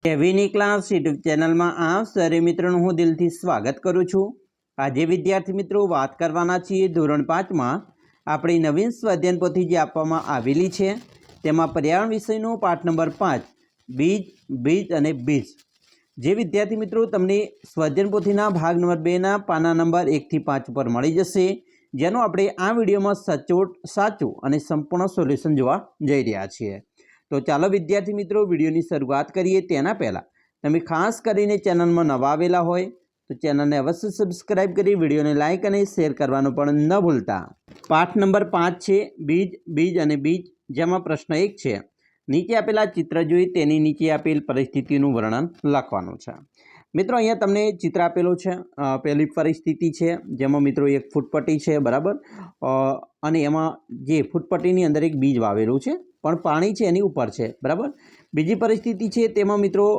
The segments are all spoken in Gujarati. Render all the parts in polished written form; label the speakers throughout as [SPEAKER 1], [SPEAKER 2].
[SPEAKER 1] કેવીની ક્લાસ યુટ્યુબ ચેનલમાં આપ સરે મિત્રોનું હું દિલથી સ્વાગત કરું છું। આજે વિદ્યાર્થી મિત્રો વાત કરવાના છીએ ધોરણ 5માં આપણી નવીન સ્વાધ્યાયન પોથી જે આપવામાં આવેલી છે તેમાં પર્યાવરણ વિષયનો પાઠ નંબર 5 બીજ અને બીજ। જે વિદ્યાર્થી મિત્રો તમને સ્વાધ્યાયન પોથીના ભાગ નંબર 2ના પાના નંબર 1 થી 5 પર મળી જશે, જેનો આપણે આ વિડીયોમાં સચોટ સાચું અને સંપૂર્ણ સોલ્યુશન જોવા જઈ રહ્યા છીએ। तो चलो विद्यार्थी मित्रों वीडियो की शुरुआत करिए। तेना पहला तमे खास करीने चैनल में नवा आवेला होय तो चैनल ने अवश्य सब्सक्राइब करी वीडियो ने लाइक और शेर करवानुं पण न भूलता। पाठ नंबर 5 है बीज बीज अने बीज, जेमां प्रश्न 1 है नीचे आपेला चित्र जोई तेनी नीचे आपेल परिस्थितिनुं वर्णन लखवानुं छे। मित्रों अहींया तमने चित्र आपेलुं छे। पहली परिस्थिति है जेमां मित्रों एक फूटपट्टी है बराबर, अने एमां जे फूटपट्टीनी अंदर एक बीज वावेलुं छे पण पाणी छे एनी उपर छे बराबर। बीजी परिस्थिति है तेमां मित्रों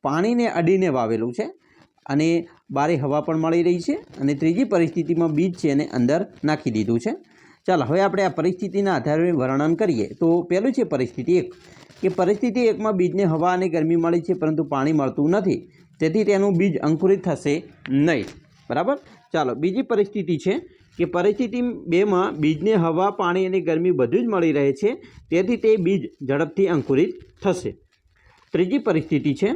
[SPEAKER 1] पाणीने अडीने वावेलुं छे अने बारे हवा पण मळी रही छे, अने त्रीजी परिस्थितिमां बीज छे एने अंदर नाखी दीधुं छे। चालो हवे आपणे आ परिस्थितिना आधारे वर्णन करीए। तो पहेलुं छे परिस्थिति 1 कि परिस्थिति 1 में बीजने हवा अने गरमी मळी छे परंतु पाणी मळतुं नथी, तेथी तेनुं बीज अंकुरित थशे नहीं बराबर। चालो बीजी परिस्थिति है कि परिस्थिति 2 में बीजने हवा पाणी अने गरमी बधुं ज मळी रहे छे, तेथी ते बीज झड़पथी अंकुरित थशे। त्रीजी परिस्थिति है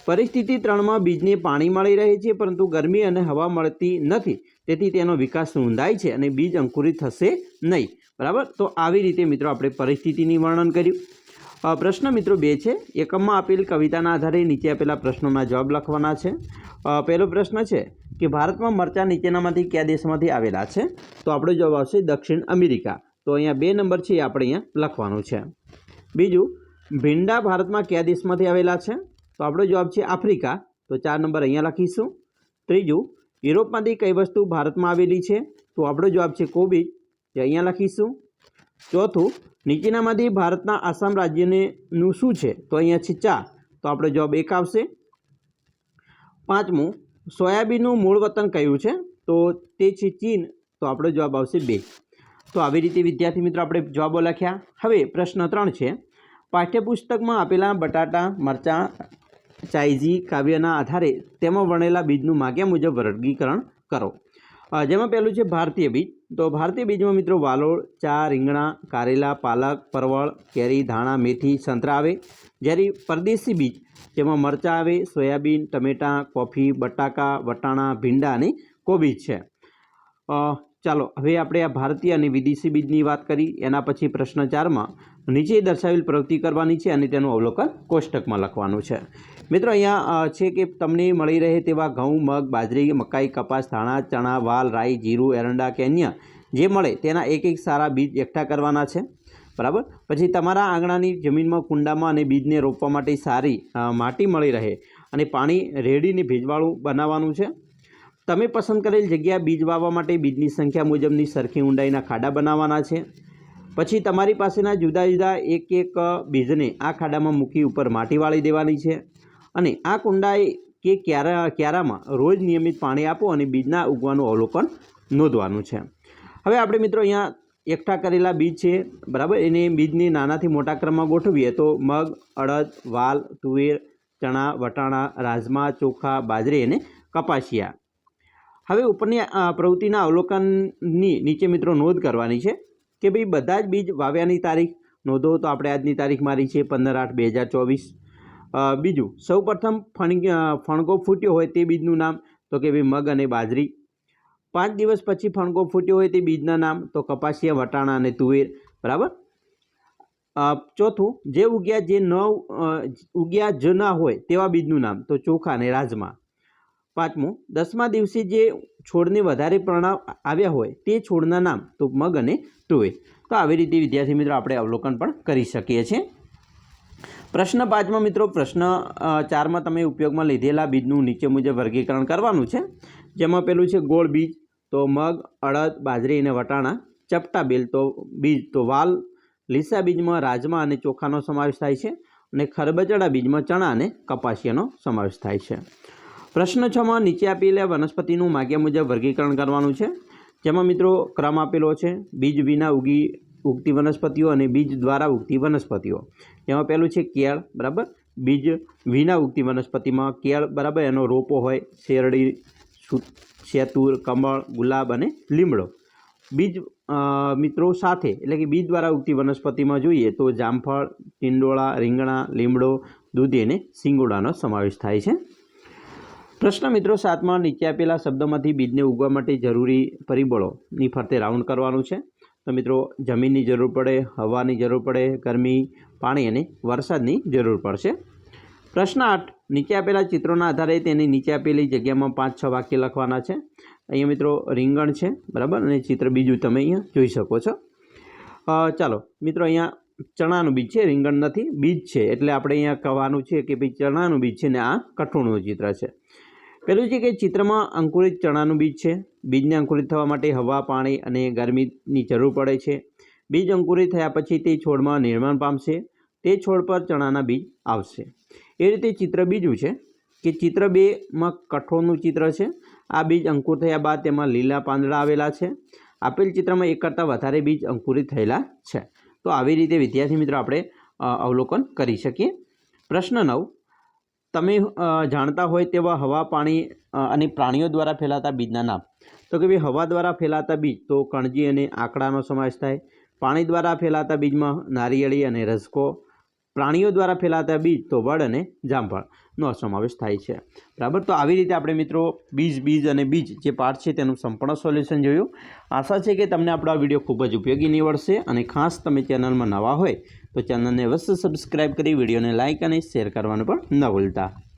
[SPEAKER 1] परिस्थिति 3 में बीजने पाणी मळी रहे छे परंतु गरमी अने हवा मळती नथी, तेथी तेनो विकास नोंधाय छे अने बीज अंकुरित थशे नहीं बराबर। तो आवी रीते मित्रों आपणे परिस्थितिनी वर्णन कर्युं। प्रश्न मित्रों 2 है। एकममां आपेल कविताना आधारे नीचे आपेला प्रश्नोना जवाब लखवाना छे। पहलो प्रश्न है कि भारत में मरचा नीचेनामांथी क्या देशमांथी आवेला छे? तो आपणो जवाब आवशे दक्षिण अमेरिका। तो अहींया 2 नंबर है आपणे अहींया लखवानुं छे। बीजुं भींडा भारत में क्या देशमांथी आवेला छे? तो आपणो जवाब है आफ्रिका। तो 4 नंबर अहींया लखीशुं। त्रीजुं युरोपमांथी कई वस्तु भारत में आवेली छे? तो आपणो जवाब है कोबीज। जे अहींया लखीशुं। चौथुं नीचेनामांथी भारतना आसाम राज्यनुं शुं छे? तो अहींया छे चा। तो आपणो जवाब 1 आवशे। पांचमुं सोयाबीननुं मूळ वतन कयुं छे? तो ते छे चीन। तो आपणो जवाब आवशे 2। तो आवी रीते विद्यार्थी मित्रों आपणे जवाबो लख्या। हवे प्रश्न 3 है पाठ्यपुस्तक में आपेला बटाटा मरचा चाईजी काव्यना आधारे तेमां वर्णेला बीजनुं माग्या मुजब वर्गीकरण करो। जेमां पहेलुं छे भारतीय बीज। तो भारतीय बीज में मित्रों वालोळ, चा, રીંગણા, कारेला, पालक, परवळ, केरी, धाणा, मेथी, संतरा आवे। ज्यारे परदेशी बीज जेमां मरचा आवे, सोयाबीन, टमेटा, कॉफी, बटाका, वटाणा, भींडा अने कोबीज छे। चालो हवे आपणे आ भारतीय अने विदेशी बीजनी वात करी। एना पछी प्रश्न 4 में नीचे दर्शावेल प्रवृत्ति करवानी छे अने तेनुं अवलोकन कोष्टकमां लखवानुं छे। मित्रों अहींया छे कि तमने मळी रहे तेवा घऊं, मग, बाजरी, मकाई, कपास, धाणा, चणा, वाल, राई, जीरु, एरंडा के अन्य जे मळे तेना एक एक सारा बीज एकठा करवाना छे बराबर। पछी तमारा आंगणानी जमीनमां कुंडामां अने बीजने रोपवा माटे सारी माटी मळी रहे अने पाणी रेડીને ભેજવાળું બનાવવાનું છે। તમે પસંદ કરેલ જગ્યા બીજ વાવવા માટે બીજની સંખ્યા મુજબની સરખી ઊંડાઈના ખાડા બનાવવાના છે। પછી તમારી પાસેના જુદા જુદા એક એક બીજને આ ખાડામાં મૂકી ઉપર માટી વાળી દેવાની છે અને આ કુંડાઈ કે ક્યારામાં રોજ નિયમિત પાણી આપો અને બીજના ઉગવાનું અવલોકન નોંધવાનું છે। હવે આપણે મિત્રો અહીંયા એકઠા કરેલા બીજ છે બરાબર, એને બીજને નાનાથી મોટા ક્રમમાં ગોઠવીએ તો મગ, અડદ, વાલ, તુવેર, ચણા, વટાણા, રાજમા, ચોખા, બાજરી અને કપાસિયા। હવે ઉપરની પ્રવૃત્તિના અવલોકનની નીચે મિત્રો નોંધ કરવાની છે કે ભાઈ બધા જ બીજ વાવ્યાની તારીખ નોંધો। તો આપણે આજની તારીખ મારી છે 15/8/2024। બીજું સૌપ્રથમ ફણગો ફૂટ્યો હોય તે બીજનું નામ તો કે ભાઈ મગ અને બાજરી। 5 દિવસ પછી ફણગો ફૂટ્યો હોય તે બીજના નામ તો કપાસિયા, વટાણા અને તુવેર બરાબર। ચોથું જે ઉગ્યા જ ના હોય તેવા બીજનું નામ તો ચોખા અને રાજમા। પાંચમું 10મા દિવસે જે છોડને વધારે પરિણામ આવ્યા હોય તે છોડના નામ તો મગ અને તુવેર। તો આવી રીતે વિદ્યાર્થી મિત્રો આપણે અવલોકન પણ કરી શકીએ છીએ। प्रश्न 5 में मित्रों प्रश्न 4 में तमे उपयोग में लीधेला बीजनुं नीचे मुजब वर्गीकरण करवानुं छे। जेमां पहेलुं छे गोળ बीज तो मग, अड़द, बाजरी अने वटाणा। चपटा बीज तो वाल, લીસા બીજમાં રાજમા અને ચોખાનો સમાવેશ થાય છે અને ખરબચડા બીજમાં ચણા અને કપાસિયાનો સમાવેશ થાય છે। પ્રશ્ન 6 માં નીચે આપેલા વનસ્પતિનું માગ્યા મુજબ વર્ગીકરણ કરવાનું છે। જેમાં મિત્રો ક્રમ આપેલો છે બીજ વિના ઉગતી વનસ્પતિઓ અને બીજ દ્વારા ઉગતી વનસ્પતિઓ। જેમાં પહેલું છે કેળ બરાબર, બીજ વિના ઉગતી વનસ્પતિમાં કેળ, બરાબર, એનો રોપો હોય, શેરડી, શેતુર, કમળ, ગુલાબ અને લીમડો. બીજ મિત્રો સાથે એટલે કે બીજ દ્વારા ઉગતી વનસ્પતિમાં જોઈએ તો જામફળ, ટિંડોળા, રીંગણા, લીમડો, દૂધી અને સિંગોડાનો સમાવેશ થાય છે. પ્રશ્ન મિત્રો 7માં નીચે આપેલા શબ્દોમાંથી બીજને ઉગવા માટે જરૂરી પરિબળોની ફરતે રાઉન્ડ કરવાનું છે. તો મિત્રો જમીનની જરૂર પડે, હવાની જરૂર પડે, ગરમી, પાણી અને વરસાદની જરૂર પડશે. પ્રશ્ન 8 નીચે આપેલા ચિત્રોના આધારે તેની નીચે આપેલી જગ્યામાં 5-6 વાક્ય લખવાના છે. અહીંયા મિત્રો રીંગણ છે, બરાબર, અને ચિત્ર બીજું તમે અહીંયા જોઈ શકો છો. ચાલો મિત્રો, અહીંયા ચણાનું બીજ છે, રીંગણ નથી, બીજ છે, એટલે આપણે અહીંયા કહેવાનું છે કે ભાઈ ચણાનું બીજ છે ને આ કઠોળનું ચિત્ર છે. પહેલું છે કે ચિત્રમાં અંકુરિત ચણાનું બીજ છે. બીજને અંકુરિત થવા માટે હવા, પાણી અને ગરમીની જરૂર પડે છે. બીજ અંકુરિત થયા પછી તે છોડમાં નિર્માણ પામશે. તે છોડ પર ચણાના બીજ આવશે. એ રીતે ચિત્ર બીજું છે કે ચિત્ર 2માં કઠોળનું ચિત્ર છે. આ બીજ અંકુર થયા બાદ તેમાં લીલા પાંદડા આવેલા છે. આપેલ ચિત્રમાં એક કરતાં વધારે બીજ અંકુરિત થયેલા છે. તો આવી રીતે વિદ્યાર્થી મિત્રો આપણે અવલોકન કરી શકીએ. પ્રશ્ન 9 તમે જાણતા હોય તેવા હવા, પાણી અને પ્રાણીઓ દ્વારા ફેલાતા બીજના નામ. તો કે ભાઈ હવા દ્વારા ફેલાતા બીજ તો કણજી અને આંકડાનો સમાવેશ થાય. પાણી દ્વારા ફેલાતા બીજમાં નારિયેળી અને રસકો. પ્રાણીઓ દ્વારા ફેલાતા બીજ તો વડ અને જામફળનો સમાવેશ થાય છે. બરાબર, તો આવી રીતે આપણે મિત્રો બીજ અને બીજ જે પાઠ છે તેનું સંપૂર્ણ સોલ્યુશન જોયું. આશા છે કે તમને આપણો આ વિડીયો ખૂબ જ ઉપયોગી નીવડશે અને ખાસ તમે ચેનલમાં નવા હોય તો ચેનલને અવશ્ય સબસ્ક્રાઈબ કરી વિડીયોને લાઇક અને શેર કરવાનું પણ ન ભૂલતા.